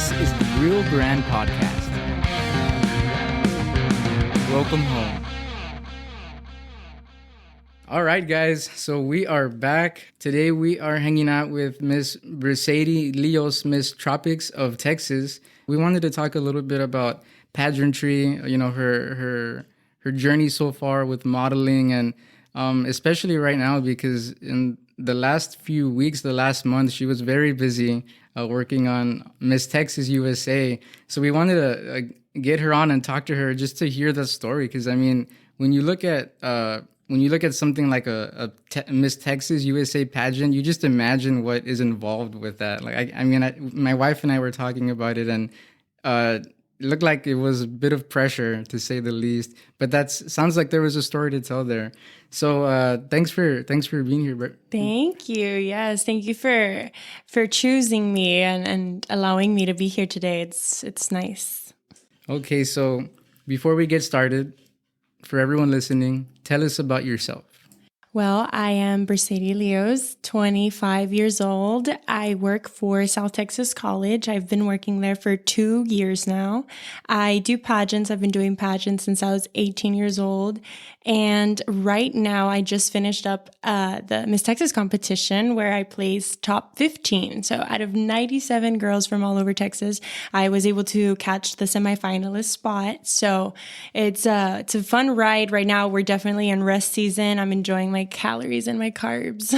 This is the Real Brand Podcast. Welcome home. All right, guys. So we are back. Today we are hanging out with Miss Bryceidee Leos, Miss Tropics of Texas. We wanted to talk a little bit about pageantry, her journey so far with modeling, and especially right now because in the last few weeks, the last month, she was very busy working on Miss Texas USA. So we wanted to get her on and talk to her just to hear the story. Because I mean, when you look at something like a Miss Texas USA pageant, you just imagine what is involved with that. Like my wife and I were talking about it, and it looked like it was a bit of pressure to say the least. But sounds like there was a story to tell there. So thanks for being here. Thank you. Yes, thank you for choosing me and allowing me to be here today. It's nice. Okay, so before we get started, for everyone listening, tell us about yourself. Well, I am Bryceidee Leos, 25 years old. I work for South Texas College. I've been working there for 2 years now. I do pageants. I've been doing pageants since I was 18 years old. And right now, I just finished up the Miss Texas competition where I placed top 15. So out of 97 girls from all over Texas, I was able to catch the semifinalist spot. So it's a fun ride. Right now, we're definitely in rest season. I'm enjoying my calories and my carbs.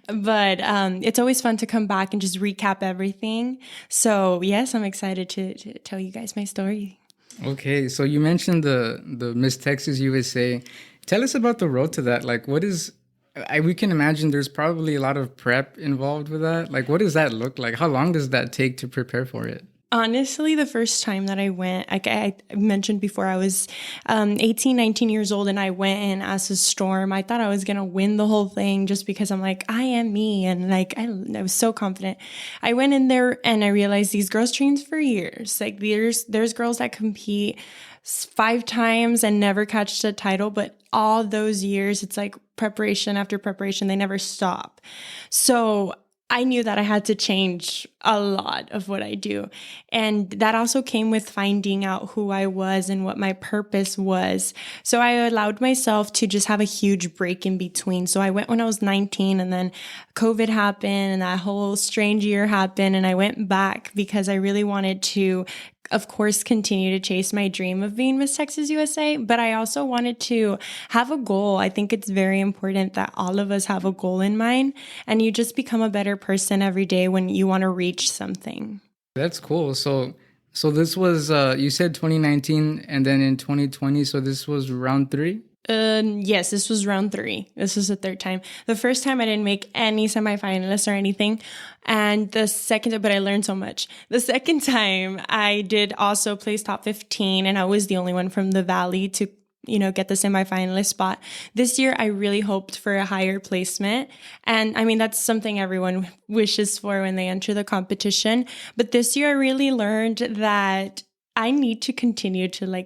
But it's always fun to come back and just recap everything. So yes, I'm excited to tell you guys my story. Okay, so you mentioned the Miss Texas USA. Tell us about the road to that. Like, we can imagine there's probably a lot of prep involved with that. Like, what does that look like? How long does that take to prepare for it? Honestly, the first time that I went, like I mentioned before, I was 18, 19 years old, and I went in as a storm. I thought I was going to win the whole thing just because I'm like, I am me. And like, I was so confident. I went in there and I realized these girls trained for years. Like there's girls that compete 5 times and never catch a title, but all those years, it's like preparation after preparation. They never stop. So I knew that I had to change a lot of what I do. And that also came with finding out who I was and what my purpose was. So I allowed myself to just have a huge break in between. So I went when I was 19, and then COVID happened and that whole strange year happened. And I went back because I really wanted to, of course, continue to chase my dream of being Miss Texas USA, but I also wanted to have a goal. I think it's very important that all of us have a goal in mind, and you just become a better person every day when you want to reach something. That's cool. So this was, you said 2019 and then in 2020, so this was round 3? Yes, this was round 3. This was the 3rd time. The first time I didn't make any semifinalists or anything. And the second, but I learned so much. The second time I did also place top 15, and I was the only one from the Valley to, get the semifinalist spot. This year, I really hoped for a higher placement. And I mean, that's something everyone wishes for when they enter the competition. But this year, I really learned that I need to continue to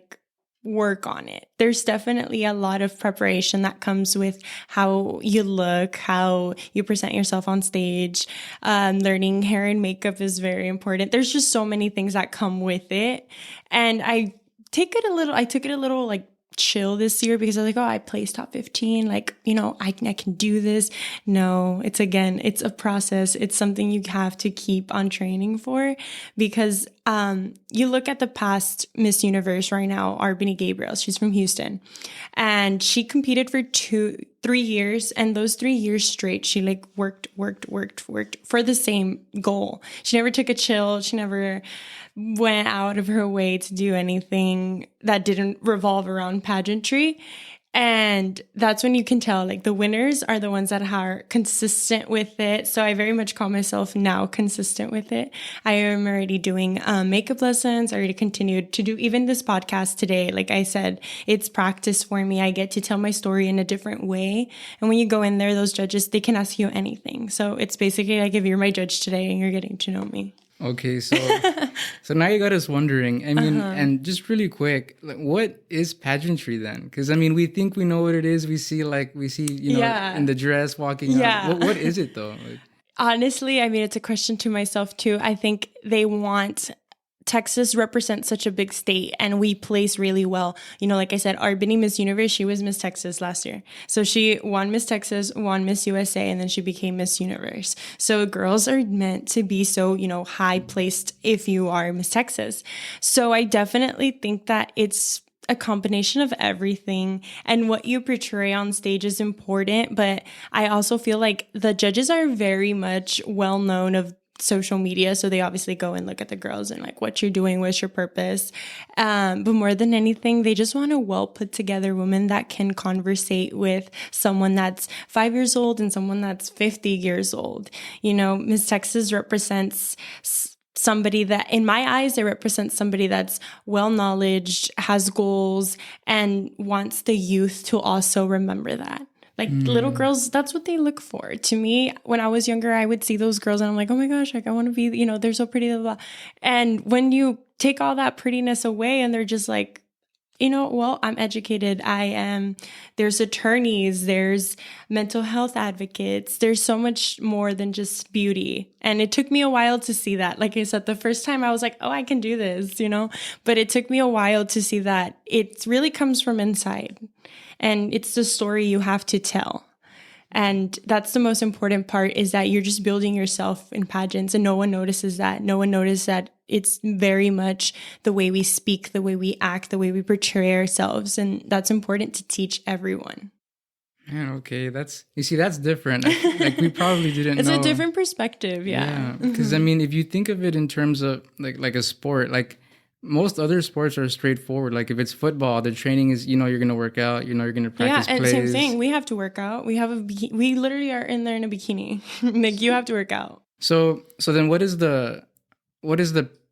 work on it. There's definitely a lot of preparation that comes with how you look, how you present yourself on stage. Learning hair and makeup is very important. There's just so many things that come with it. And I took it a little chill this year because I was like, oh, I placed top 15. I can do this. No, it's a process. It's something you have to keep on training for, because you look at the past Miss Universe right now, Arbany Gabriel, she's from Houston, and she competed for 3 years. And those 3 years straight, she worked for the same goal. She never took a chill. She never went out of her way to do anything that didn't revolve around pageantry. And that's when you can tell, the winners are the ones that are consistent with it. So I very much call myself now consistent with it. I am already doing makeup lessons. I already continued to do even this podcast today. Like I said, it's practice for me. I get to tell my story in a different way. And when you go in there, those judges, they can ask you anything. So it's basically like if you're my judge today and you're getting to know me. Okay, so now you got us wondering. I mean, and just really quick, what is pageantry then? Because I mean, we think we know what it is. We see in the dress walking out. What is it though? Honestly, I mean, it's a question to myself too. I think they want Texas represents such a big state and we place really well. You know, like I said, our Benny Miss Universe, she was Miss Texas last year. So she won Miss Texas, won Miss USA, and then she became Miss Universe. So girls are meant to be so, you know, high placed if you are Miss Texas. So I definitely think that it's a combination of everything, and what you portray on stage is important. But I also feel like the judges are very much well known of social media, so they obviously go and look at the girls and like what you're doing, what's your purpose, but more than anything they just want a well put together woman that can conversate with someone that's 5 years old and someone that's 50 years old. You know, Miss Texas represents somebody that, in my eyes, they represent somebody that's well knowledge, has goals, and wants the youth to also remember that. Like little girls, that's what they look for. To me, when I was younger, I would see those girls and I'm like, oh my gosh, like I want to be, you know, they're so pretty, blah, blah. And when you take all that prettiness away and they're just like, you know, well, I'm educated. There's attorneys, there's mental health advocates. There's so much more than just beauty. And it took me a while to see that. Like I said, the first time I was like, oh, I can do this, you know, but it took me a while to see that it really comes from inside. And it's the story you have to tell. And that's the most important part, is that you're just building yourself in pageants and no one notices that. No one notices that it's very much the way we speak, the way we act, the way we portray ourselves. And that's important to teach everyone. Man, okay, that's different. Like we probably didn't it's know. It's a different perspective, yeah. Because I mean, if you think of it in terms of like a sport, like most other sports are straightforward. Like if it's football, the training is, you know, you're going to work out, you know, you're going to practice plays. Yeah, and same thing. We have to work out. We literally are in there in a bikini. Like you have to work out. So then what is the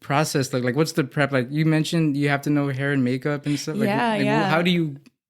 process like? Like what's the prep? Like you mentioned you have to know hair and makeup and stuff. Like, yeah.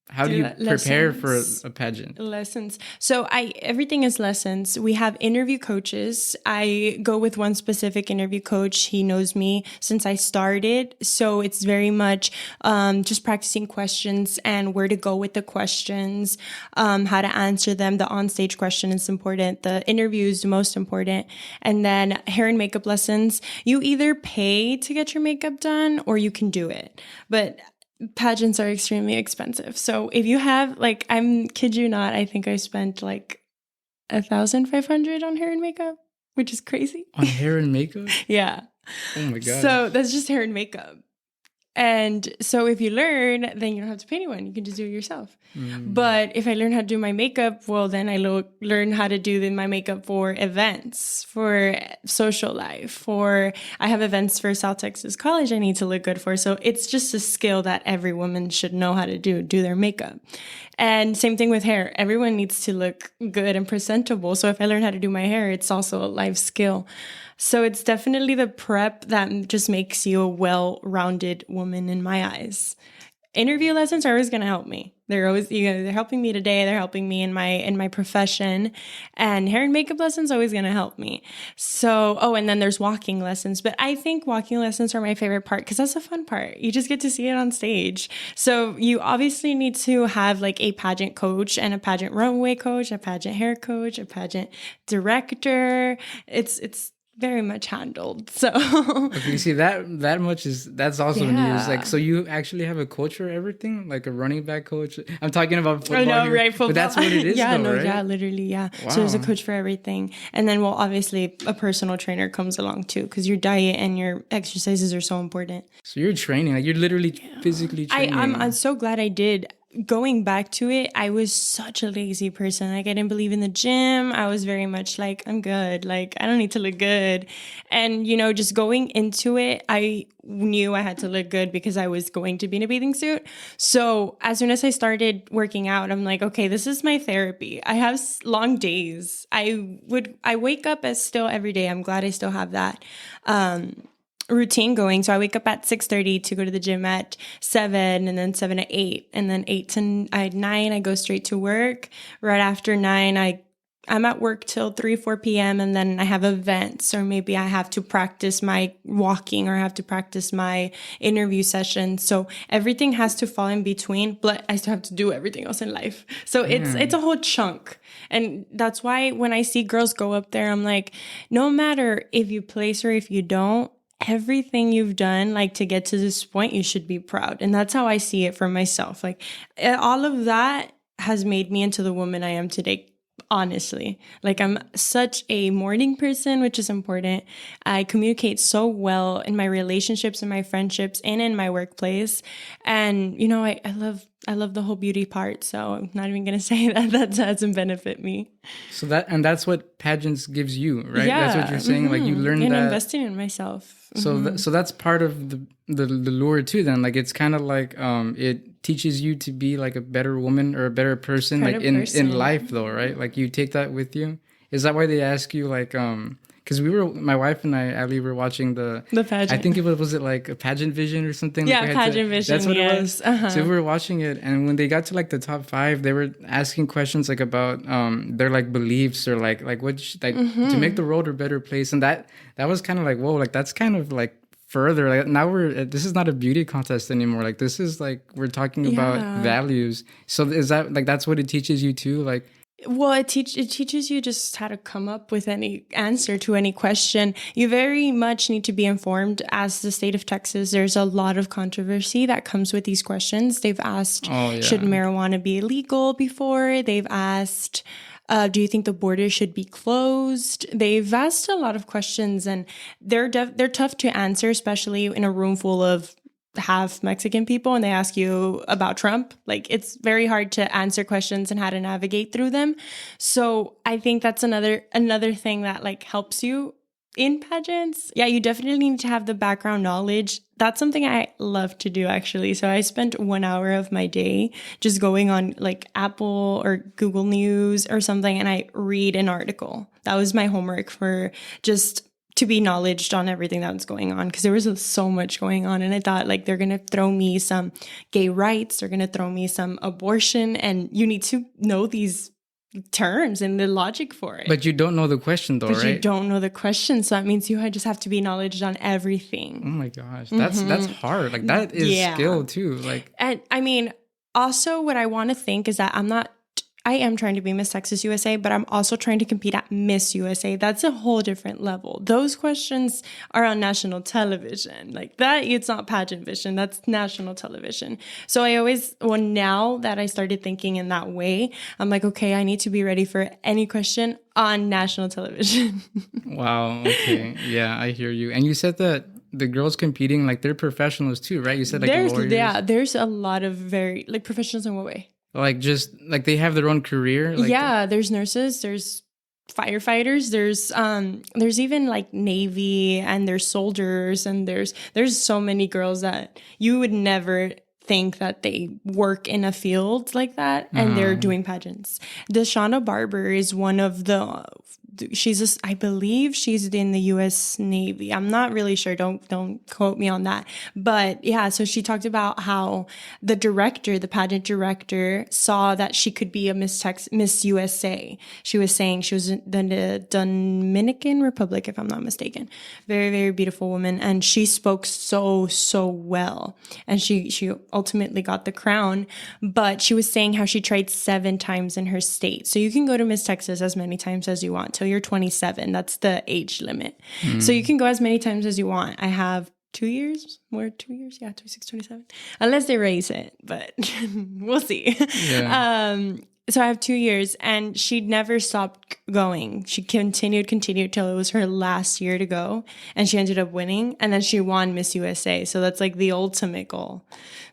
How do you prepare for a pageant? Lessons. So everything is lessons. We have interview coaches. I go with one specific interview coach. He knows me since I started. So it's very much just practicing questions and where to go with the questions, how to answer them. The onstage question is important. The interview is the most important. And then hair and makeup lessons. You either pay to get your makeup done or you can do it. But pageants are extremely expensive. So if you have, like, I'm kid you not, I think I spent like $1,500 on hair and makeup, which is crazy. On hair and makeup? Yeah. Oh my God. So that's just hair and makeup. And so if you learn, then you don't have to pay anyone. You can just do it yourself. But if I learn how to do my makeup, well, then I learn how to do my makeup for events, for social life, I have events for South Texas College I need to look good for. So it's just a skill that every woman should know how to do their makeup. And same thing with hair. Everyone needs to look good and presentable. So if I learn how to do my hair, it's also a life skill. So it's definitely the prep that just makes you a well-rounded woman in my eyes. Interview lessons are always going to help me. They're always, they're helping me today. They're helping me in my profession, and hair and makeup lessons always going to help me. So, and then there's walking lessons, but I think walking lessons are my favorite part because that's the fun part. You just get to see it on stage. So you obviously need to have like a pageant coach and a pageant runway coach, a pageant hair coach, a pageant director. It's very much handled. So okay, you see that's also news. Like, so you actually have a coach for everything, like a running back coach. I'm talking about football. I know, right? Football. But that's what it is. Right? Yeah, literally, yeah. Wow. So there's a coach for everything, and then obviously a personal trainer comes along too, because your diet and your exercises are so important. So you're training, like you're literally physically training. I'm so glad I did. Going back to it, I was such a lazy person. Like I didn't believe in the gym. I was very much like, I'm good. Like I don't need to look good. And, just going into it, I knew I had to look good because I was going to be in a bathing suit. So as soon as I started working out, I'm like, okay, this is my therapy. I have long days. I wake up still every day. I'm glad I still have that. Routine going. So I wake up at 6:30 to go to the gym at 7, and then 7 to 8, and then 8 to 9 I go straight to work. Right after 9 I I'm at work till 3, 4 p.m. and then I have events, or maybe I have to practice my walking, or I have to practice my interview session. So everything has to fall in between, but I still have to do everything else in life. So it's a whole chunk. And that's why when I see girls go up there, I'm like, no matter if you place or if you don't, everything you've done, like, to get to this point, you should be proud. And that's how I see it for myself. Like, all of that has made me into the woman I am today. Honestly, like, I'm such a morning person, which is important. I communicate so well in my relationships and my friendships and in my workplace. And, you know, I love the whole beauty part. So I'm not even going to say that doesn't benefit me. So that's what pageants gives you, right? Yeah. That's what you're saying. Like, you learn and that. investing in myself. So so that's part of the lure too. Then, like, it's kind of like it teaches you to be like a better woman or a better person, like in life, though, right? Like, you take that with you. Is that why they ask you, like, because my wife and I, Ali, were watching the pageant. I think was it like a pageant vision or something? Yeah, like pageant vision. That's what yes. it was. So we were watching it, and when they got to like the top 5, they were asking questions like about their like beliefs, or like what to make the world a better place, and that was kind of like, whoa, like that's kind of like further. Like, now this is not a beauty contest anymore. Like, this is like, we're talking about values. So is that like, that's what it teaches you too? Like, well, it teaches you just how to come up with any answer to any question. You very much need to be informed. As the state of Texas, there's a lot of controversy that comes with these questions. They've asked, should marijuana be illegal before? They've asked, do you think the border should be closed? They've asked a lot of questions, and they're tough to answer, especially in a room full of half Mexican people, and they ask you about Trump. Like, it's very hard to answer questions and how to navigate through them. So I think that's another thing that like helps you in pageants. Yeah, you definitely need to have the background knowledge. That's something I love to do, actually. So I spent 1 hour of my day just going on like Apple or Google News or something, and I read an article. That was my homework, for just to be knowledgeable on everything that was going on, because there was so much going on. And I thought, like, they're going to throw me some gay rights, they're going to throw me some abortion, and you need to know these terms and the logic for it. But you don't know the question, though, right? But you don't know the question, so that means you just have to be knowledgeable on everything. Oh my gosh, that's hard. Like, that is skill too. Like, and I mean, also what I want to think is that I am trying to be Miss Texas USA, but I'm also trying to compete at Miss USA. That's a whole different level. Those questions are on national television. Like that, it's not pageant vision. That's national television. So now that I started thinking in that way, I'm like, okay, I need to be ready for any question on national television. Wow. Okay. Yeah, I hear you. And you said that the girls competing, like, they're professionals too, right? You said like lawyers. Yeah, there's a lot of very, like, professionals in what way? Like, just like they have their own career. Like, there's nurses, there's firefighters, there's even like Navy, and there's soldiers, and there's so many girls that you would never think that they work in a field like that, and they're doing pageants. Deshauna Barber is one of the. I believe she's in the U.S. Navy. I'm not really sure. Don't quote me on that. But yeah, so she talked about how the pageant director, saw that she could be a Miss USA. She was saying she was in the Dominican Republic, if I'm not mistaken. Very, very beautiful woman, and she spoke so well, and she ultimately got the crown. But she was saying how she tried 7 times in her state. So you can go to Miss Texas as many times as you want till you're 27. That's the age limit. So you can go as many times as you want. I have 2 years, more 2 years. Yeah, 26, 27. Unless they raise it, but we'll see. Yeah. So I have 2 years, and she never stopped going. She continued till it was her last year to go, and she ended up winning, and then she won Miss USA. So that's like the ultimate goal.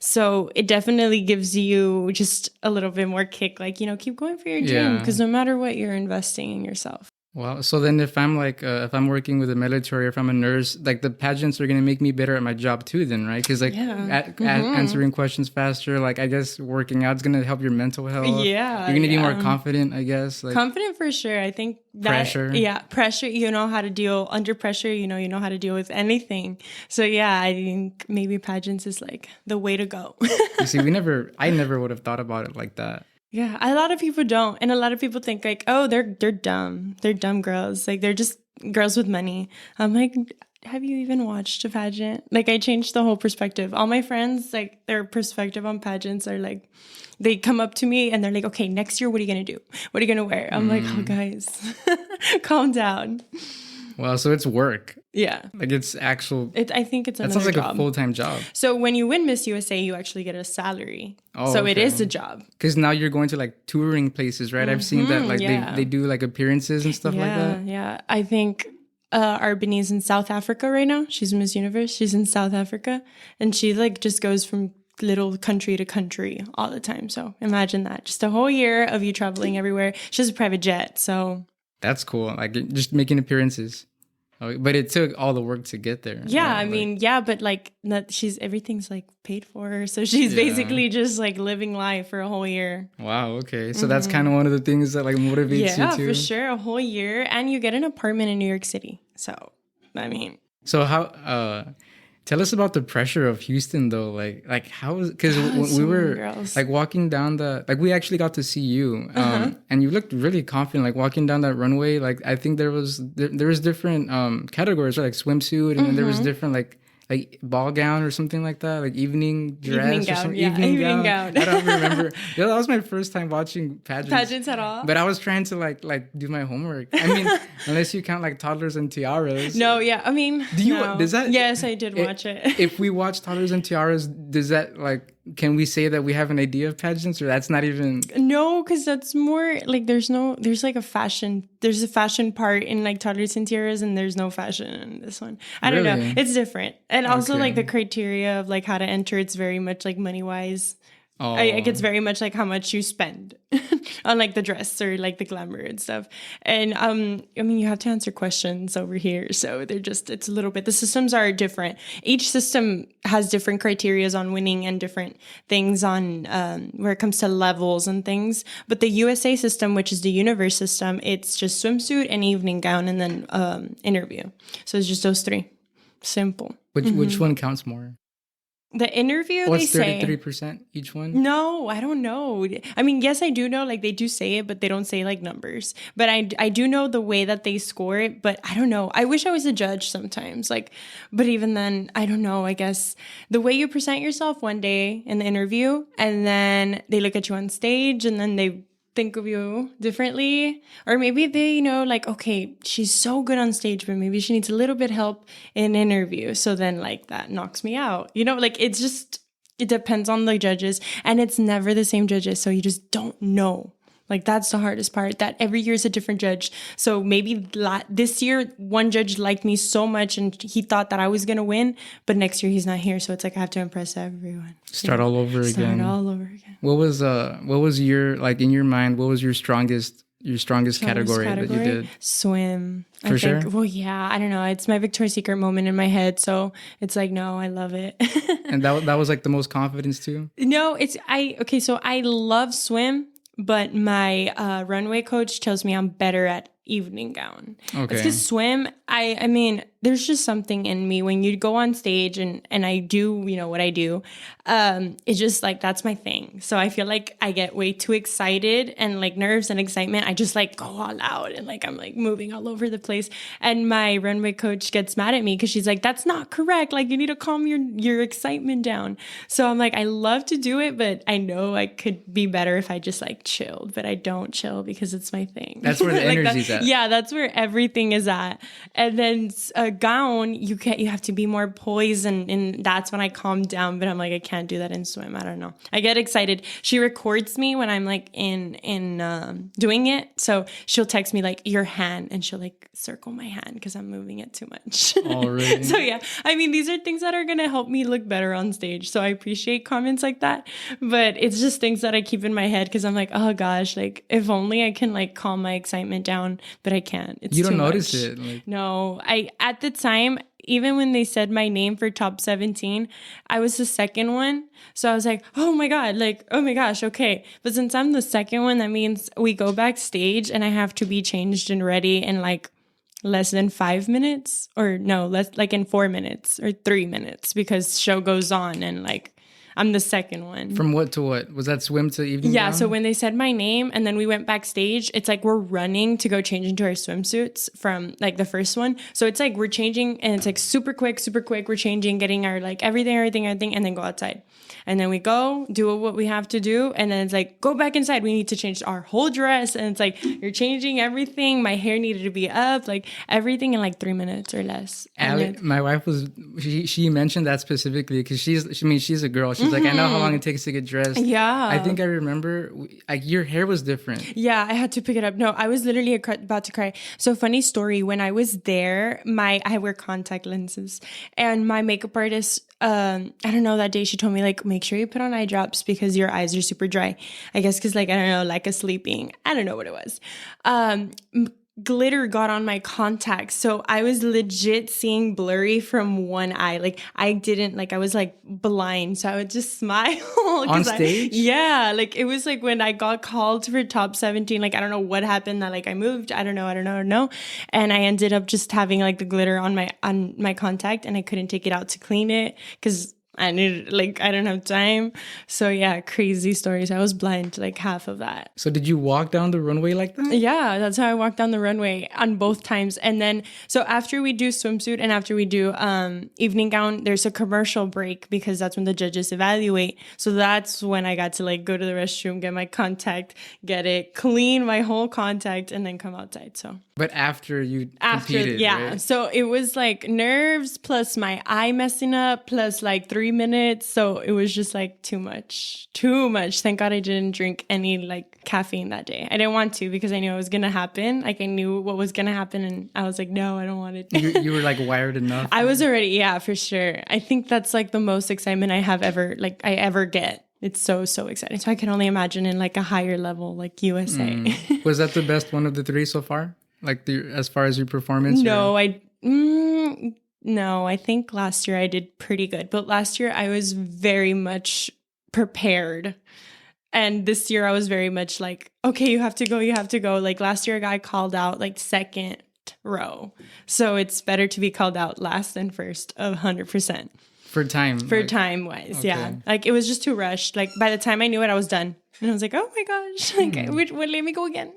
So it definitely gives you just a little bit more kick, like, keep going for your dream, because no matter what, you're investing in yourself. Well, so then if I'm like, if I'm working with the military, or if I'm a nurse, like, the pageants are going to make me better at my job too then, right? Because like answering questions faster, like, I guess working out is going to help your mental health. Yeah. You're going to be more confident, I guess. Like, confident for sure. I think that, pressure. Yeah. Pressure. You know how to deal under pressure. You know how to deal with anything. So yeah, I think maybe pageants is like the way to go. You see, I never would have thought about it like that. Yeah, a lot of people don't. And a lot of people think like, oh, they're dumb. They're dumb girls. Like they're just girls with money. I'm like, have you even watched a pageant? Like I changed the whole perspective. All my friends, like their perspective on pageants are like, they come up to me and they're like, okay, next year, what are you going to do? What are you going to wear? I'm like, oh, guys, calm down. Well, so it's work. Yeah. Like it's actual. I think it's another That sounds like job. a full-time job. So when you win Miss USA, you actually get a salary. Oh, so okay. it is a job. Because now you're going to like touring places, right? I've seen that like they do like appearances and stuff like that. Yeah. I think Arbany's in South Africa right now. She's Miss Universe. She's in South Africa. And she like just goes from little country to country all the time. So imagine that. Just a whole year of you traveling everywhere. She has a private jet. So that's cool. Like just making appearances. Oh, but it took all the work to get there. Yeah, right? I mean, yeah, but like everything's like paid for. So she's basically just like living life for a whole year. Wow, okay. So that's kind of one of the things that like motivates you too. Yeah, for sure. A whole year. And you get an apartment in New York City. So, I mean. So how, tell us about the pressure of Houston though. Like how was, because when so we were girls. like walking down we actually got to see you and you looked really confident, like walking down that runway. Like I think there was different categories, right? Like swimsuit, and then there was different like ball gown or something like that, like evening dress or something. Evening gown. I don't remember. Yeah, that was my first time watching pageants At all. But I was trying to like do my homework. I mean, unless you count like toddlers and tiaras. No, yeah. I mean, does that? Yes, I did watch it. If we watch toddlers and tiaras, does that like? Can we say that we have an idea of pageants, or that's not even? No, because that's more like there's like a fashion. There's a fashion part in like toddlers and tiaras, and there's no fashion in this one. I don't know. It's different, and also like the criteria of like how to enter. It's very much like money wise. Oh. Like it's very much like how much you spend on like the dress or like the glamour and stuff. And I mean, you have to answer questions over here, so it's a little bit. The systems are different. Each system has different criterias on winning and different things on where it comes to levels and things. But the USA system, which is the universe system, it's just swimsuit and evening gown and then interview. So it's just those three. Simple. Which one counts more? The interview, What's they say 33% each one? No, I don't know. I mean, yes, I do know, like they do say it, but they don't say like numbers. But I do know the way that they score it, but I don't know. I wish I was a judge sometimes. Like, but even then, I don't know. I guess the way you present yourself one day in the interview, and then they look at you on stage, and then they think of you differently, or maybe they like, okay, she's so good on stage, but maybe she needs a little bit help in interview, so then like that knocks me out, like it depends on the judges, and it's never the same judges, so you just don't know. Like that's the hardest part, that every year is a different judge. So maybe this year one judge liked me so much and he thought that I was gonna win, but next year he's not here, so it's like I have to impress everyone. Start all over again. What was your, like in your mind, what was your strongest category that you did? Swim. For sure? Well, yeah, I don't know. It's my Victoria's Secret moment in my head, so it's like, no, I love it. And that was like the most confidence too? No, so I love swim, but my runway coach tells me I'm better at evening gown. Okay. It's because swim, I mean, there's just something in me when you go on stage and I do, what I do. It's just like, that's my thing. So I feel like I get way too excited and like nerves and excitement. I just like go all out and like, I'm like moving all over the place. And my runway coach gets mad at me because she's like, that's not correct. Like you need to calm your excitement down. So I'm like, I love to do it, but I know I could be better if I just like chilled, but I don't chill because it's my thing. That's where the energy's at. Yeah, that's where everything is at. And then a gown, you have to be more poised, and that's when I calm down. But I'm like, I can't do that in swim. I don't know. I get excited. She records me when I'm like in doing it. So she'll text me like your hand, and she'll like circle my hand because I'm moving it too much. Oh, really? So yeah, I mean, these are things that are gonna help me look better on stage. So I appreciate comments like that. But it's just things that I keep in my head because I'm like, oh gosh, like if only I can like calm my excitement down. But I can't. It's you don't too notice much. it. Like... No, at the time, even when they said my name for top 17, I was the second one. So I was like, oh my God, like, oh my gosh, okay. But since I'm the second one, that means we go backstage and I have to be changed and ready in like less than 5 minutes, or no, less like in 4 minutes or 3 minutes, because show goes on and like I'm the second one. From what to what? Was that swim to evening Yeah, gown? so when they said my name and then we went backstage, it's like we're running to go change into our swimsuits from like the first one. So it's like we're changing and it's like super quick. We're changing, getting our like everything, and then go outside. And then we go do what we have to do. And then it's like, go back inside. We need to change our whole dress. And it's like, you're changing everything. My hair needed to be up, like everything in like 3 minutes or less. My wife she mentioned that specifically because she's a girl. She's like, I know how long it takes to get dressed. Yeah. I think I remember like your hair was different. Yeah, I had to pick it up. No, I was literally about to cry. So funny story. When I was there, I wear contact lenses and my makeup artist, I don't know, that day she told me like, make sure you put on eye drops because your eyes are super dry. I guess because like, I don't know, like a sleeping. I don't know what it was. Glitter got on my contacts. So I was legit seeing blurry from one eye. Like I didn't, like I was like blind. So I would just smile. On stage? Yeah. Like it was like when I got called for top 17, like I don't know what happened that like I moved. I don't know. And I ended up just having like the glitter on my contact and I couldn't take it out to clean it because I didn't have time. So yeah, crazy stories. I was blind like half of that. So did you walk down the runway like that? Yeah, that's how I walked down the runway on both times. And then, so after we do swimsuit and after we do evening gown, there's a commercial break because that's when the judges evaluate. So that's when I got to like go to the restroom, get my contact, get it, clean my whole contact, and then come outside. So. But after you competed, yeah. right? So it was like nerves plus my eye messing up plus like 3 minutes. So it was just like too much. Thank God I didn't drink any like caffeine that day. I didn't want to because I knew it was going to happen. Like I knew what was going to happen and I was like, no, I don't want it. You were like wired enough. I was already, yeah, for sure. I think that's like the most excitement I ever get. It's so, so exciting. So I can only imagine in like a higher level, like USA. Was that the best one of the three so far? Like as far as your performance? No, no, I think last year I did pretty good. But last year I was very much prepared. And this year I was very much like, okay, you have to go. Like last year I got called out like second row. So it's better to be called out last than first, 100%. For time wise, okay. Yeah. Like it was just too rushed. Like by the time I knew it, I was done. And I was like, oh my gosh, like, let me go again.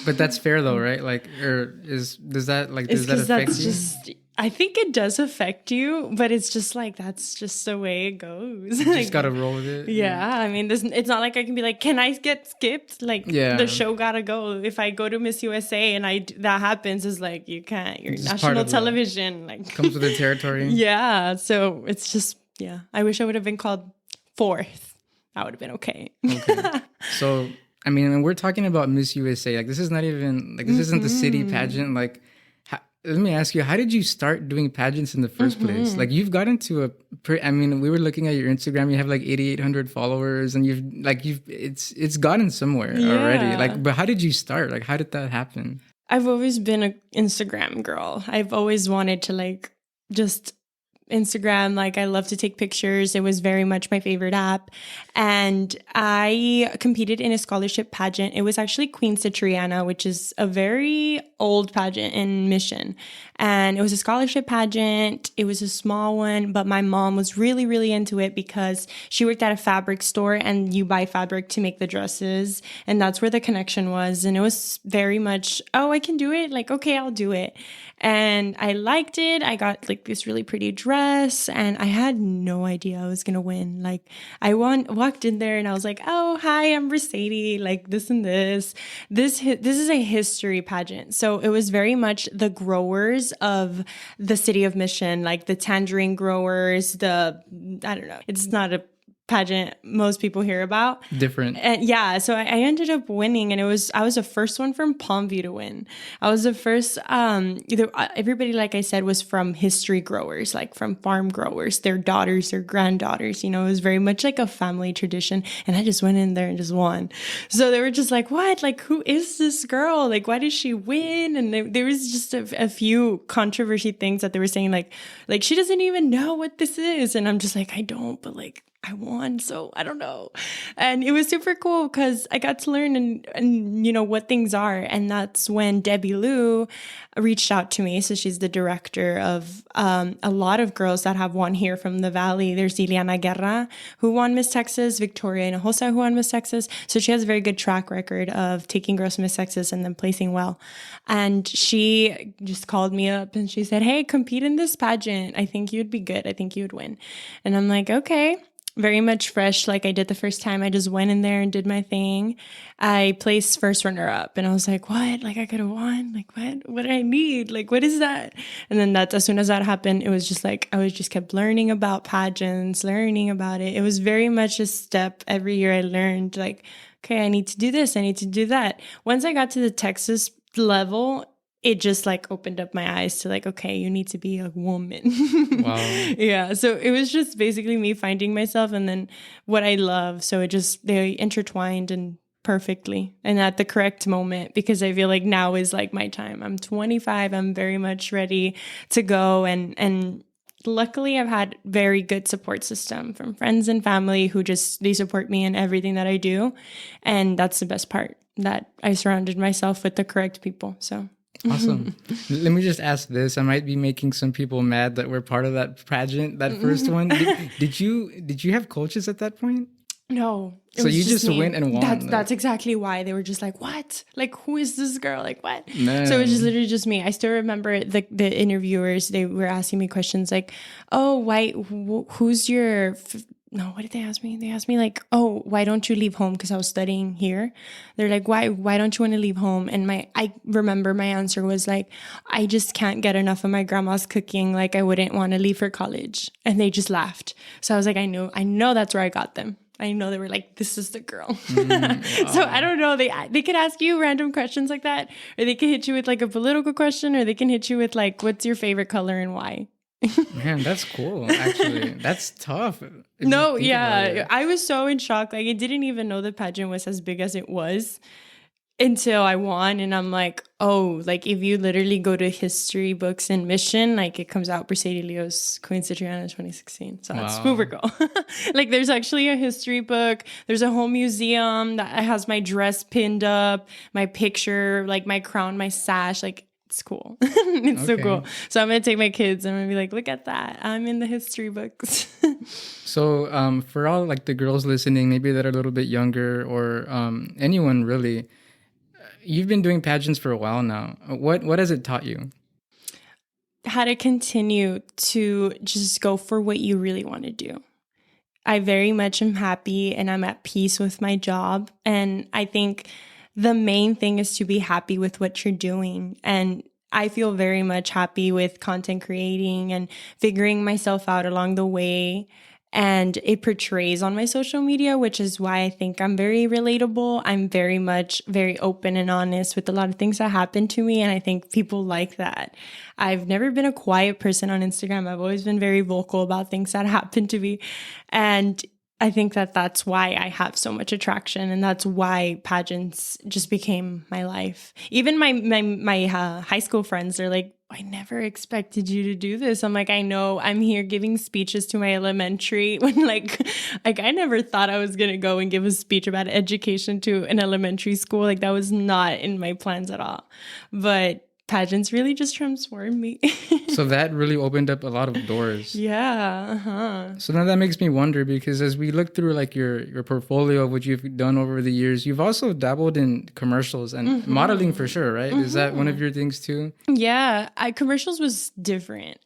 But that's fair though, right? Like, does that affect you? I think it does affect you, but it's just like, that's just the way it goes. You just gotta roll with it. Yeah. I mean, it's not like I can be like, can I get skipped? Like the show gotta go. If I go to Miss USA and that happens, is like, you can't, you're national television. Like comes with the territory. Yeah. So it's just, yeah. I wish I would have been called fourth. That would have been okay. So, I mean, when we're talking about Miss USA, like this is not even, like this isn't the city pageant. Like, let me ask you, how did you start doing pageants in the first place? Like you've gotten to we were looking at your Instagram, you have like 8,800 followers and it's gotten somewhere already. Like, but how did you start? Like, how did that happen? I've always been an Instagram girl. I've always wanted to like just Instagram. Like I love to take pictures. It was very much my favorite app. And I competed in a scholarship pageant. It was actually Queen Citriana, which is a very old pageant in Mission. And it was a scholarship pageant. It was a small one, but my mom was really, really into it because she worked at a fabric store and you buy fabric to make the dresses. And that's where the connection was. And it was very much, oh, I can do it. Like, okay, I'll do it. And I liked it. I got like this really pretty dress and I had no idea I was going to win. Like I walked in there and I was like, oh, hi, I'm Bryceidee, like this and this. This is a history pageant. So it was very much the growers of the city of Mission, like the tangerine growers, I don't know. It's not a pageant most people hear about. Different. And yeah, so I ended up winning and I was the first one from Palmview to win. I was the first, everybody, like I said, was from history growers, like from farm growers, their daughters, their granddaughters, it was very much like a family tradition. And I just went in there and just won. So they were just like, what? Like, who is this girl? Like, why did she win? And there was just a few controversy things that they were saying, like she doesn't even know what this is. And I'm just like, I don't, but like, I won, so I don't know. And it was super cool because I got to learn and you know what things are. And that's when Debbie Lou reached out to me. So she's the director of a lot of girls that have won here from the Valley. There's Ileana Guerra, who won Miss Texas, Victoria Hinojosa, who won Miss Texas. So she has a very good track record of taking girls to Miss Texas and then placing well. And she just called me up and she said, hey, compete in this pageant. I think you'd be good. I think you would win. And I'm like, okay. Very much fresh like I did the first time. I just went in there and did my thing. I placed first runner up and I was like, what? Like I could have won? Like what do I need? Like what is that? And then as soon as that happened, it was just like, I was just kept learning about pageants, learning about it. It was very much a step. Every year I learned like, okay, I need to do this. I need to do that. Once I got to the Texas level, it just like opened up my eyes to like, okay, you need to be a woman. Wow. Yeah. So it was just basically me finding myself and then what I love. So they intertwined and perfectly and at the correct moment because I feel like now is like my time. I'm 25. I'm very much ready to go. And luckily I've had very good support system from friends and family who they support me in everything that I do. And that's the best part, that I surrounded myself with the correct people. So. Awesome. Let me just ask this. I might be making some people mad that we're part of that pageant, that first one. Did you have coaches at that point? No. So you just went and won. That's exactly why they were just like, what? Like, who is this girl? Like, what? Man. So it was just literally just me. I still remember the interviewers, they were asking me questions like, oh, who's your... No, what did they ask me? They asked me like, oh, why don't you leave home? Because I was studying here. They're like, why don't you want to leave home? And I remember my answer was like, I just can't get enough of my grandma's cooking. Like I wouldn't want to leave for college. And they just laughed. So I was like, I know that's where I got them. I know they were like, this is the girl. Wow. So I don't know. They could ask you random questions like that, or they could hit you with like a political question, or they can hit you with like, what's your favorite color and why? Man, that's cool. Actually, that's tough. No, yeah. I was so in shock. Like I didn't even know the pageant was as big as it was until I won. And I'm like, oh, like if you literally go to history books and mission, like it comes out Bryceidee Leos, Queen Citriana 2016. So that's super cool. Like there's actually a history book. There's a whole museum that has my dress pinned up, my picture, like my crown, my sash, like it's cool. It's so cool. So I'm going to take my kids and I'm going to be like, look at that. I'm in the history books. So for all like the girls listening, maybe that are a little bit younger or anyone really, you've been doing pageants for a while now. What has it taught you? How to continue to just go for what you really want to do. I very much am happy and I'm at peace with my job. And I think the main thing is to be happy with what you're doing. And I feel very much happy with content creating and figuring myself out along the way. And it portrays on my social media, which is why I think I'm very relatable. I'm very open and honest with a lot of things that happen to me. And I think people like that. I've never been a quiet person on Instagram. I've always been very vocal about things that happen to me. And I think that's why I have so much attraction, and that's why pageants just became my life. Even my high school friends, they're like, I never expected you to do this. I'm like, I know, I'm here giving speeches to my elementary when like I never thought I was going to go and give a speech about education to an elementary school. Like that was not in my plans at all. But pageants really just transformed me. So that really opened up a lot of doors. Yeah. Uh-huh. So now that makes me wonder, because as we look through like your portfolio of what you've done over the years, you've also dabbled in commercials and modeling for sure, right? Is that one of your things too? Yeah. Commercials was different.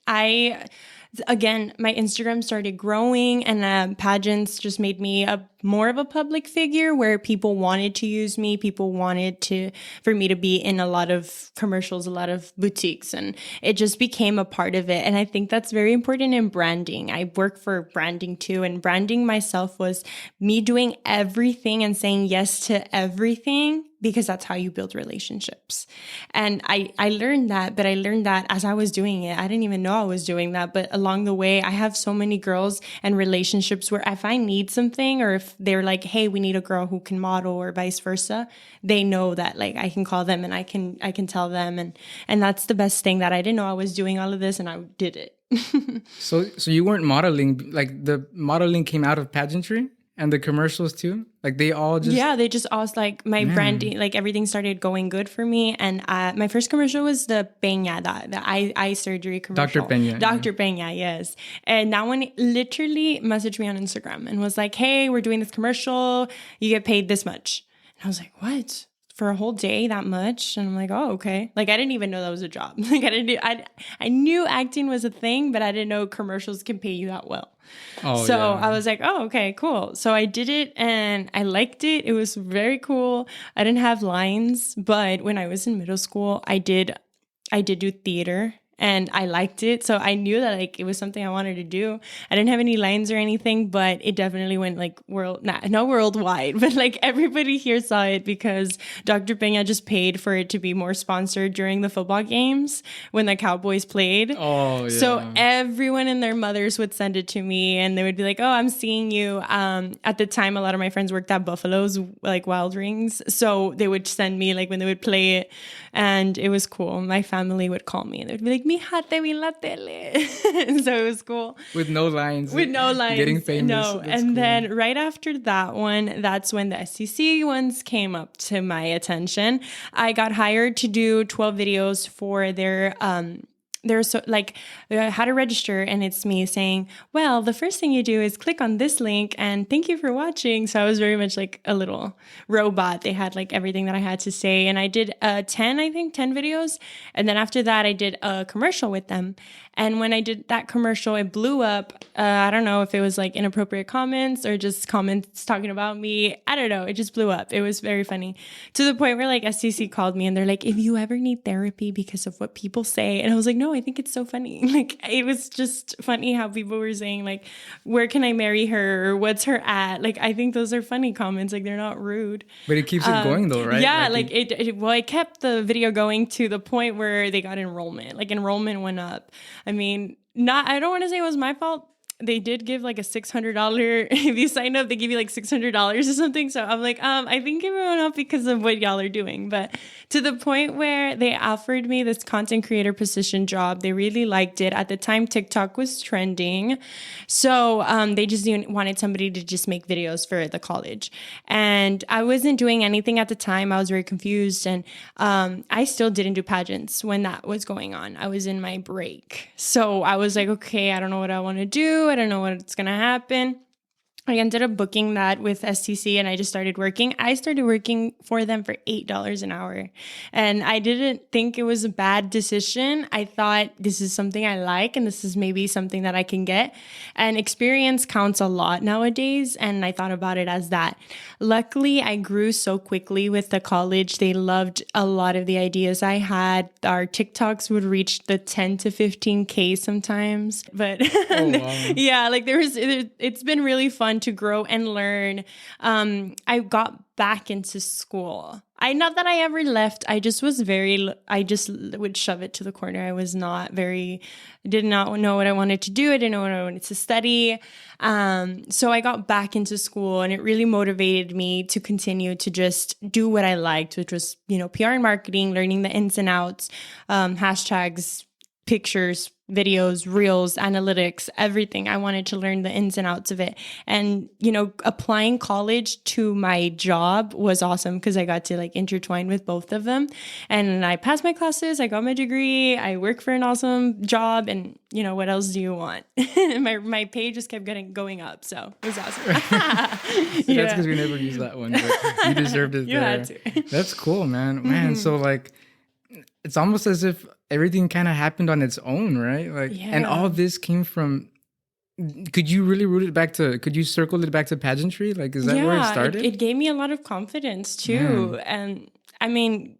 Again, my Instagram started growing and pageants just made me more of a public figure where people wanted to use me. People wanted for me to be in a lot of commercials, a lot of boutiques, and it just became a part of it. And I think that's very important in branding. I work for branding too, and branding myself was me doing everything and saying yes to everything, because that's how you build relationships. And I learned that, but I learned that as I was doing it. I didn't even know I was doing that, but along the way, I have so many girls and relationships where if I need something, or if they're like, hey, we need a girl who can model, or vice versa, they know that like I can call them and I can tell them. And that's the best thing, that I didn't know I was doing all of this and I did it. So you weren't modeling, like the modeling came out of pageantry and the commercials too? Like they all just... Yeah, they just all like my branding, like everything started going good for me. And my first commercial was the Peña, the eye surgery commercial. Dr. Peña. Dr. Peña, yes. And that one literally messaged me on Instagram and was like, hey, we're doing this commercial. You get paid this much. And I was like, what? For a whole day, that much? And I'm like, oh, okay. Like I didn't even know that was a job. Like I knew acting was a thing, but I didn't know commercials can pay you that well. Oh, so yeah. I was like, oh, okay, cool. So I did it and I liked it. It was very cool. I didn't have lines, but when I was in middle school, I did do theater. And I liked it. So I knew that like it was something I wanted to do. I didn't have any lines or anything, but it definitely went like not worldwide, but like everybody here saw it because Dr. Peña just paid for it to be more sponsored during the football games when the Cowboys played. Oh, yeah. So everyone and their mothers would send it to me and they would be like, oh, I'm seeing you. At the time, a lot of my friends worked at Buffalo's, like Wild Rings. So they would send me like when they would play it and it was cool. My family would call me and they would be like, mija, te vi en la tele. So it was cool. With no lines. Getting famous. No. And cool. Then right after that one, that's when the SEC ones came up to my attention. I got hired to do 12 videos for their so like how to register, and it's me saying, well, the first thing you do is click on this link and thank you for watching. So I was very much like a little robot. They had like everything that I had to say, and I did 10 videos, and then after that I did a commercial with them. And when I did that commercial, it blew up. I don't know if it was like inappropriate comments or just comments talking about me. I don't know. It just blew up. It was very funny to the point where like SCC called me and they're like, if you ever need therapy because of what people say. And I was like, no, I think it's so funny. Like it was just funny how people were saying like, where can I marry her? Or what's her at? Like, I think those are funny comments. Like they're not rude. But it keeps it going though, right? Yeah. Like it kept the video going to the point where they got enrollment. Like enrollment went up. I mean, I don't want to say it was my fault. They did give like a $600, if you sign up, they give you like $600 or something. So I'm like, I think it went up because of what y'all are doing. But to the point where they offered me this content creator position job, they really liked it. At the time, TikTok was trending. So they just wanted somebody to just make videos for the college. And I wasn't doing anything at the time. I was very confused. And I still didn't do pageants when that was going on. I was in my break. So I was like, okay, I don't know what I want to do. I don't know what's going to happen. I ended up booking that with STC and I just started working. I started working for them for $8 an hour. And I didn't think it was a bad decision. I thought this is something I like and this is maybe something that I can get. And experience counts a lot nowadays. And I thought about it as that. Luckily, I grew so quickly with the college. They loved a lot of the ideas I had. Our TikToks would reach the 10 to 15K sometimes. But wow. Yeah, like it's been really fun to grow and learn. I got back into school. Not that I ever left. I just would shove it to the corner. Did not know what I wanted to do. I didn't know what I wanted to study. So I got back into school and it really motivated me to continue to just do what I liked, which was, PR and marketing, learning the ins and outs, hashtags, pictures, videos, reels, analytics, everything. I wanted to learn the ins and outs of it. And, applying college to my job was awesome because I got to like intertwine with both of them. And I passed my classes, I got my degree, I work for an awesome job, and what else do you want? my pay just kept going up. So it was awesome. That's because we never used that one, but you deserved it. You had to. That's cool, man. Man, so like, it's almost as if everything kind of happened on its own, right? Like, yeah. And all this came from. Could you circle it back to pageantry? Like, is that where it started? It gave me a lot of confidence too. Man. And I mean,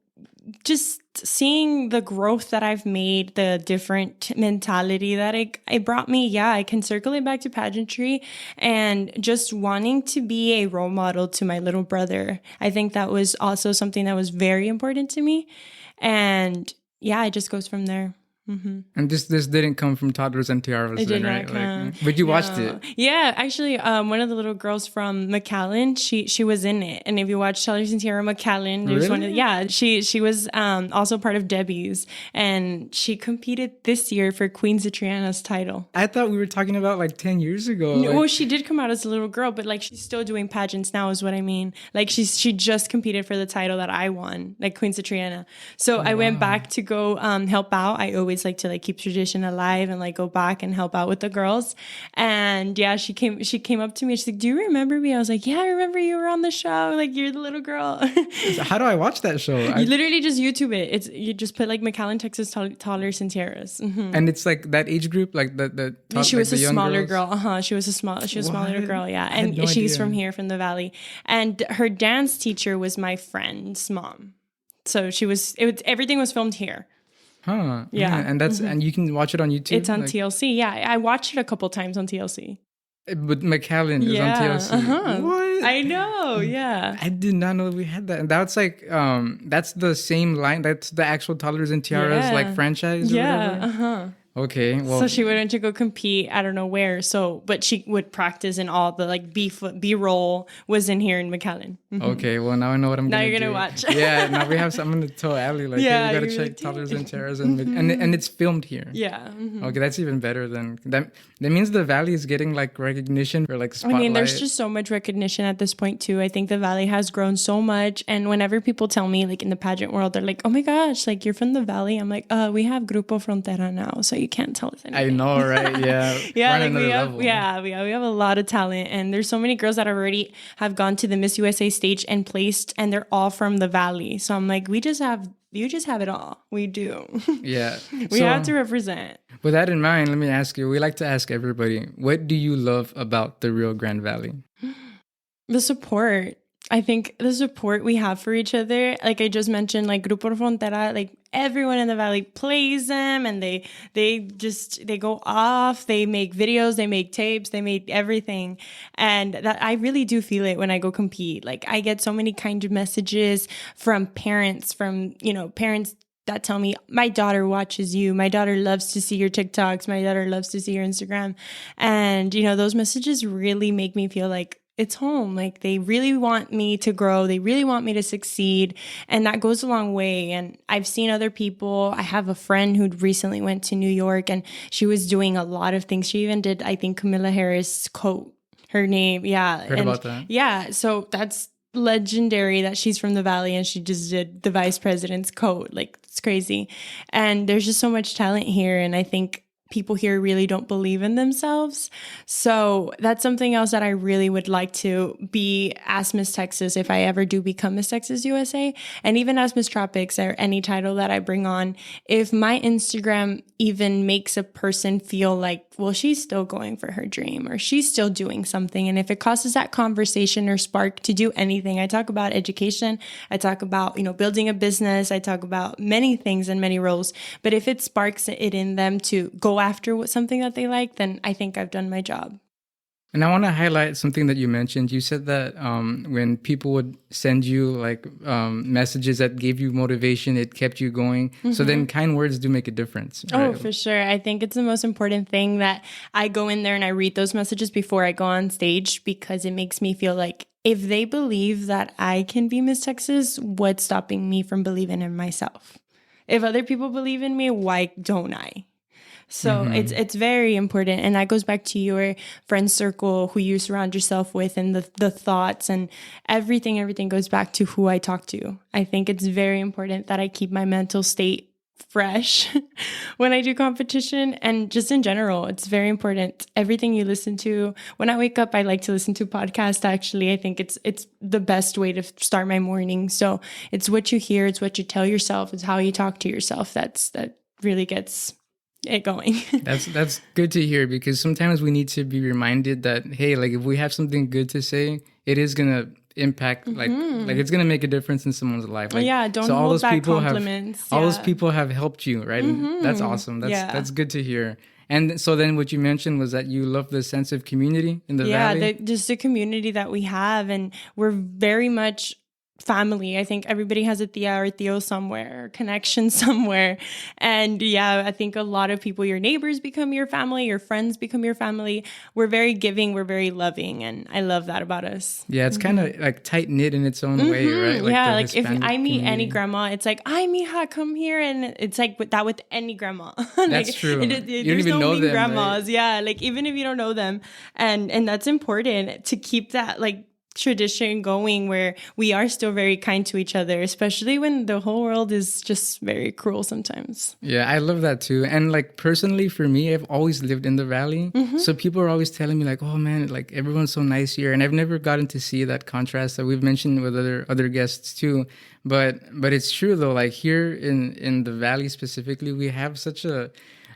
just seeing the growth that I've made, the different mentality that it brought me. Yeah, I can circle it back to pageantry and just wanting to be a role model to my little brother. I think that was also something that was very important to me. And yeah, it just goes from there. And this didn't come from Toddlers and Tiaras, It did right? not come. But you watched it. Yeah, actually, one of the little girls from McAllen, she was in it. And if you watch Toddlers and Tiara McAllen, there's one of she was also part of Debbie's, and she competed this year for Queen Citriana's title. I thought we were talking about like 10 years ago. No, well, she did come out as a little girl, but like she's still doing pageants now, is what I mean. Like she just competed for the title that I won, like Queen Citriana. So I went back to go help out. I always like to like keep tradition alive and like go back and help out with the girls. And yeah, she came up to me. She's like, "Do you remember me?" I was like, "Yeah, I remember you were on the show. Like you're the little girl." So how do I watch that show? You literally just YouTube it. You just put like McAllen, Texas Toddlers and Tiaras. And it's like that age group, like the she was like a smaller girls? girl. She was a smaller girl. Yeah, and she's from here, from the Valley. And her dance teacher was my friend's mom. So everything was filmed here. Huh. Yeah. And that's and you can watch it on YouTube. It's on TLC. Yeah, I watched it a couple times on TLC. But McAllen is on TLC. What? I know. Yeah. I did not know we had that. And that's like that's the same line. That's the actual Toddlers and Tiaras like franchise. Or whatever. Okay, well, so she went to go compete. I don't know where. So, but she would practice, and all the like B-roll was in here in McAllen. Okay, well now I know what I'm. Now gonna you're gonna do. watch. Yeah, now we have something to tell Allie. Like, hey, you gotta check Toddlers and Tiaras, and it's filmed here. Yeah. Okay, that's even better than that. That means the Valley is getting like recognition for like spotlight. I mean, there's just so much recognition at this point too. I think the Valley has grown so much, and whenever people tell me like in the pageant world, they're like, "Oh my gosh, like you're from the Valley." I'm like, "We have Grupo Frontera now, so you can't tell us anything." I know, right? Yeah. Yeah, like we have a lot of talent, and there's so many girls that already have gone to the Miss USA stage and placed, and they're all from the Valley. So I'm like, you just have it all. We do. Yeah. We have to represent. With that in mind, let me ask you, we like to ask everybody, what do you love about the Rio Grande Valley? The support. I think the support we have for each other, like I just mentioned, like Grupo Frontera, like everyone in the Valley plays them, and they go off, they make videos, they make tapes, they make everything. And that I really do feel it when I go compete. Like I get so many kind of messages from parents, that tell me, my daughter watches you. My daughter loves to see your TikToks. My daughter loves to see your Instagram. And, those messages really make me feel like it's home. Like they really want me to grow. They really want me to succeed. And that goes a long way. And I've seen other people. I have a friend who recently went to New York, and she was doing a lot of things. She even did, I think, Camilla Harris' coat, her name. Yeah. Heard about that. Yeah. So that's legendary that she's from the Valley, and she just did the vice president's coat. Like it's crazy. And there's just so much talent here. And I think people here really don't believe in themselves. So that's something else that I really would like to be as Miss Texas if I ever do become Miss Texas USA. And even as Miss Tropics or any title that I bring on, if my Instagram even makes a person feel like, well, she's still going for her dream, or she's still doing something. And if it causes that conversation or spark to do anything, I talk about education, I talk about, building a business, I talk about many things and many roles. But if it sparks it in them to go after something that they like, then I think I've done my job. And I want to highlight something that you mentioned. You said that when people would send you like messages that gave you motivation, it kept you going. Mm-hmm. So then kind words do make a difference. Right? Oh, for sure. I think it's the most important thing that I go in there and I read those messages before I go on stage, because it makes me feel like if they believe that I can be Miss Texas, what's stopping me from believing in myself? If other people believe in me, why don't I? So it's very important. And that goes back to your friend circle, who you surround yourself with, and the thoughts and everything goes back to who I talk to. I think it's very important that I keep my mental state fresh when I do competition, and just in general, it's very important. Everything you listen to. When I wake up, I like to listen to podcasts. Actually, I think it's the best way to start my morning. So it's what you hear, it's what you tell yourself, it's how you talk to yourself. That really gets it going. That's good to hear, because sometimes we need to be reminded that, hey, like if we have something good to say, it is gonna impact like it's gonna make a difference in someone's life. Like, don't hold back compliments. All those people have helped you, right? And that's awesome. That's good to hear. And so then what you mentioned was that you love the sense of community in the Valley. Yeah, just the community that we have, and we're very much family. I think everybody has a tia or tío somewhere, or connection somewhere. And yeah, I think a lot of people, your neighbors become your family, your friends become your family. We're very giving, we're very loving, and I love that about us. Yeah, it's kind of like tight knit in its own way, right? Like yeah, the like if Hispanic I meet any community. grandma, it's like, "Ay, mija, come here," and it's like with that with any grandma. That's true. You don't There's even no know mean them, grandmas. right? Yeah, like even if you don't know them, and that's important to keep that like tradition going where we are still very kind to each other, especially when the whole world is just very cruel sometimes. Yeah, I love that too. And like personally for me, I've always lived in the valley. So people are always telling me like, "Oh man, like everyone's so nice here." And I've never gotten to see that contrast that we've mentioned with other guests too. But it's true though, like here in the valley specifically, we have such a,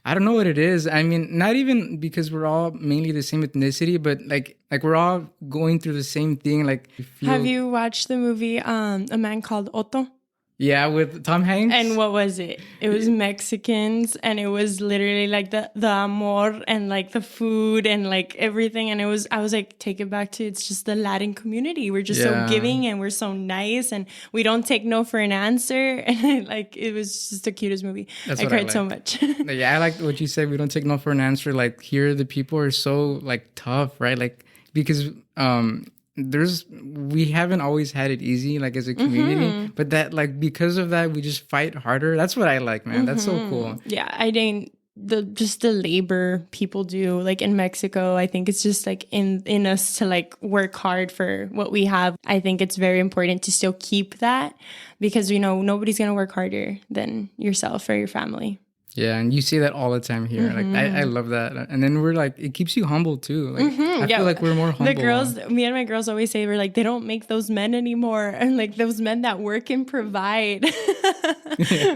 I don't know what it is. I mean, not even because we're all mainly the same ethnicity, but like we're all going through the same thing. Like, Have you watched the movie A Man Called Otto? Yeah, with Tom Hanks. And what was it? It was Mexicans, and it was literally like the amor and like the food and like everything. And I was like, take it back to, it's just the Latin community. We're just so giving and we're so nice and we don't take no for an answer. And like, it was just the cutest movie. I cried so much. Yeah, I like what you said. We don't take no for an answer. Like here, the people are so like tough, right? Like because we haven't always had it easy like as a community, but that like because of that we just fight harder. That's what I like, man. That's so cool. Yeah, I think the labor people do like in Mexico, I think it's just like in us to like work hard for what we have. I think it's very important to still keep that because you know nobody's gonna work harder than yourself or your family. Yeah, and you see that all the time here. Like I love that, and then we're like, it keeps you humble too. Like I feel like we're more humble. The girls, me and my girls always say we're like they don't make those men anymore, and like those men that work and provide.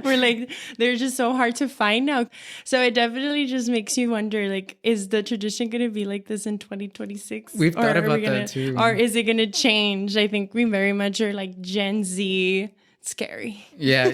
We're like they're just so hard to find now. So it definitely just makes you wonder, like, is the tradition gonna be like this in 2026? We've thought about that too, or is it gonna change? I think we very much are like Gen Z. Scary. Yeah,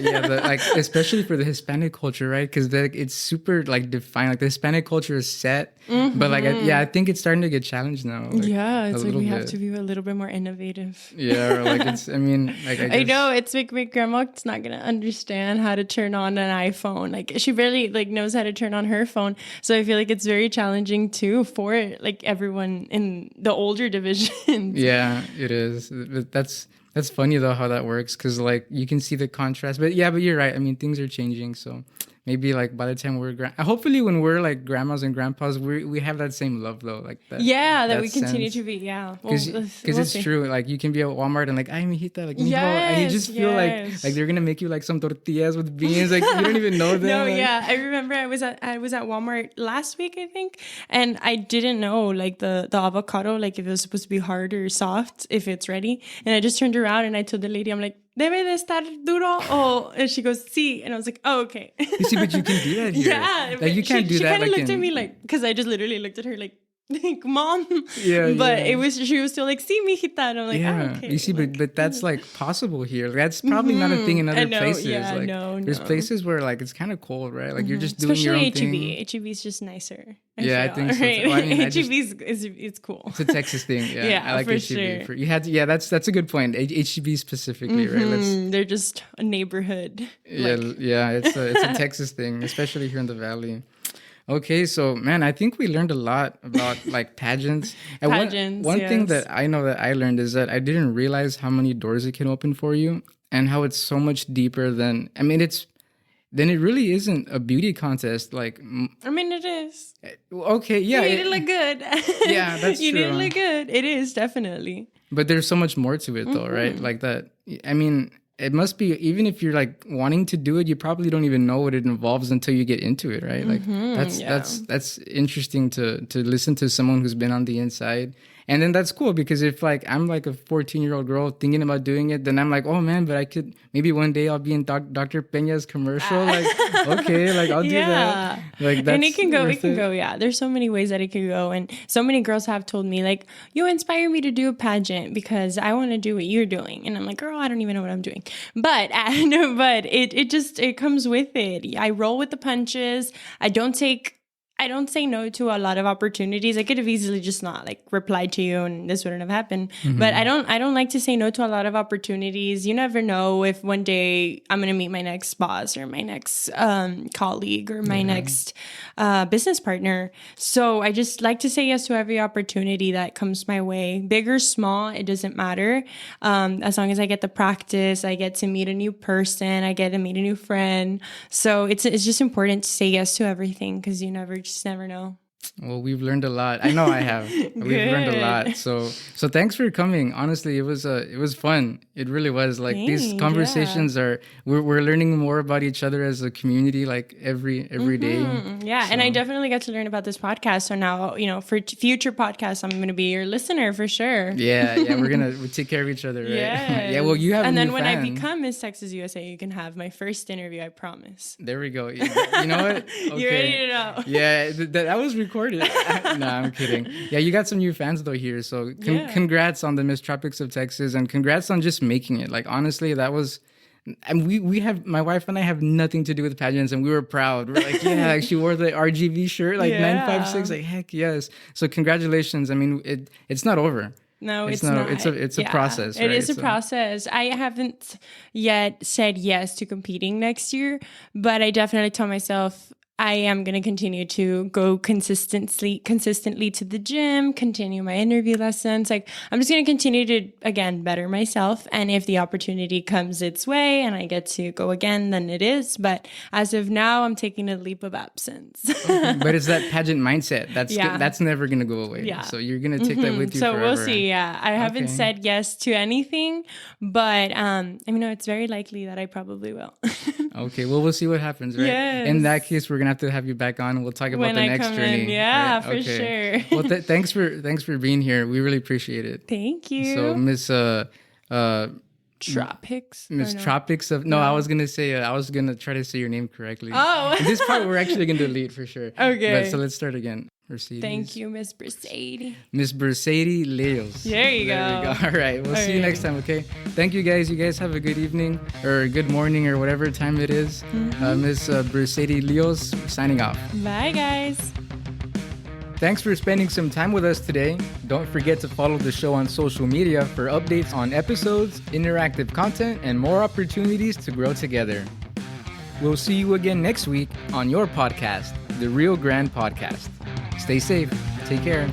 like especially for the Hispanic culture, right? Because it's super like defined. Like the Hispanic culture is set, but like I think it's starting to get challenged now. Like, yeah, it's like we have to be a little bit more innovative. Yeah, or like it's. I mean, like I know it's like my grandma's not gonna understand how to turn on an iPhone. Like she barely like knows how to turn on her phone. So I feel like it's very challenging too for like everyone in the older divisions. Yeah, it is. But that's funny though how that works because like you can see the contrast. But you're right. I mean, things are changing, so maybe like by the time we're hopefully when we're like grandmas and grandpas, we have that same love though, like that. Yeah, that we continue to be. Yeah, because it's true. Like you can be at Walmart and like ay mijita, like and you just feel like they're gonna make you like some tortillas with beans. Like you don't even know them. No, like. yeah, I remember I was at Walmart last week I think, and I didn't know like the avocado like if it was supposed to be hard or soft if it's ready, and I just turned around and I told the lady, I'm like, debe de estar duro. Oh, and she goes, sí. And I was like, oh, okay. You see, but you can do that here. Yeah. Like, you can't do that. She kind of looked at me like, because I just literally looked at her like mom. Yeah. But she was still like, sí, mijita. And I'm like, oh, okay. You see, but that's like possible here. That's probably not a thing in other places. Yeah, like, there's places where like it's kind of cold, right? Like you're just doing your own thing. HEB. HEB is just nicer. I think so. Right? Well, I mean, HEB it's cool. It's a Texas thing. Yeah, I like for HEB. Sure. You had to, that's a good point. HEB specifically, right? They're just a neighborhood. Yeah, it's a Texas thing, especially here in the Valley. Okay, so man, I think we learned a lot about like pageants. And one thing that I know that I learned is that I didn't realize how many doors it can open for you and how it's so much deeper than, I mean, then it really isn't a beauty contest. Like, I mean, it is. Okay, yeah. You need to look good. Yeah, that's true. You need to look good. It is, definitely. But there's so much more to it though, right? Like that, I mean, it must be, even if you're like wanting to do it, you probably don't even know what it involves until you get into it, right? Like that's interesting to listen to someone who's been on the inside. And then that's cool because if like I'm like a 14-year-old girl thinking about doing it, then I'm like, oh man, but I could maybe one day I'll be in Dr. Peña's commercial. Like, okay, like I'll do that. Like that's, and it can go. Yeah, there's so many ways that it could go, and so many girls have told me like, you inspire me to do a pageant because I want to do what you're doing, and I'm like, girl, I don't even know what I'm doing, but it comes with it. I roll with the punches. I don't take I don't say no to a lot of opportunities. I could have easily just not like replied to you and this wouldn't have happened. But I don't like to say no to a lot of opportunities. You never know if one day I'm going to meet my next boss or my next colleague or my next business partner. So I just like to say yes to every opportunity that comes my way. Big or small, it doesn't matter. As long as I get the practice, I get to meet a new person, I get to meet a new friend. So it's just important to say yes to everything because you just never know. Well, we've learned a lot. I know I have. We've learned a lot. So thanks for coming. Honestly, it was fun. It really was. Like these conversations are we're learning more about each other as a community, like every day. Yeah, and I definitely got to learn about this podcast. So now, for future podcasts, I'm going to be your listener for sure. Yeah, we'll take care of each other, right? Yes. Yeah, well, you have and a then new when fan. I become Miss Texas USA, you can have my first interview, I promise. There we go. You know what? Okay. You ready to know? Yeah, that was recorded. No, I'm kidding. Yeah, you got some new fans though here. So congrats on the Miss Tropics of Texas, and congrats on just making it. Like honestly, that was. And we have, my wife and I have nothing to do with pageants, and we were proud. We're like, yeah, like she wore the RGV shirt, like 956, like heck yes. So congratulations. I mean, it's not over. No, it's not. It's a process. It is a process. I haven't yet said yes to competing next year, but I definitely told myself I am going to continue to go consistently to the gym, continue my interview lessons. Like I'm just going to continue to, again, better myself. And if the opportunity comes its way and I get to go again, then it is. But as of now, I'm taking a leap of absence. But it's that pageant mindset. That's never going to go away. Yeah. So you're going to take that with you forever. So we'll see. Yeah. I haven't said yes to anything, but it's very likely that I probably will. Okay. Well, we'll see what happens, right? Yes. In that case, we're going to have to have you back on. We'll talk about the next journey. Yeah, right? For sure. Well, thanks for being here. We really appreciate it. Thank you. So Miss Tropics. Tropics of I was gonna say I was gonna try to say your name correctly. Oh, this part we're actually gonna delete for sure. Okay. But so let's start again. Bryceidee. Thank you, Miss Bryceidee. Miss Bryceidee Leos. There you go. All right. We'll see you next time. Okay. Thank you guys. You guys have a good evening or good morning or whatever time it is. Miss Bryceidee Leos signing off. Bye, guys. Thanks for spending some time with us today. Don't forget to follow the show on social media for updates on episodes, interactive content, and more opportunities to grow together. We'll see you again next week on your podcast, The Real Grand Podcast. Stay safe. Take care.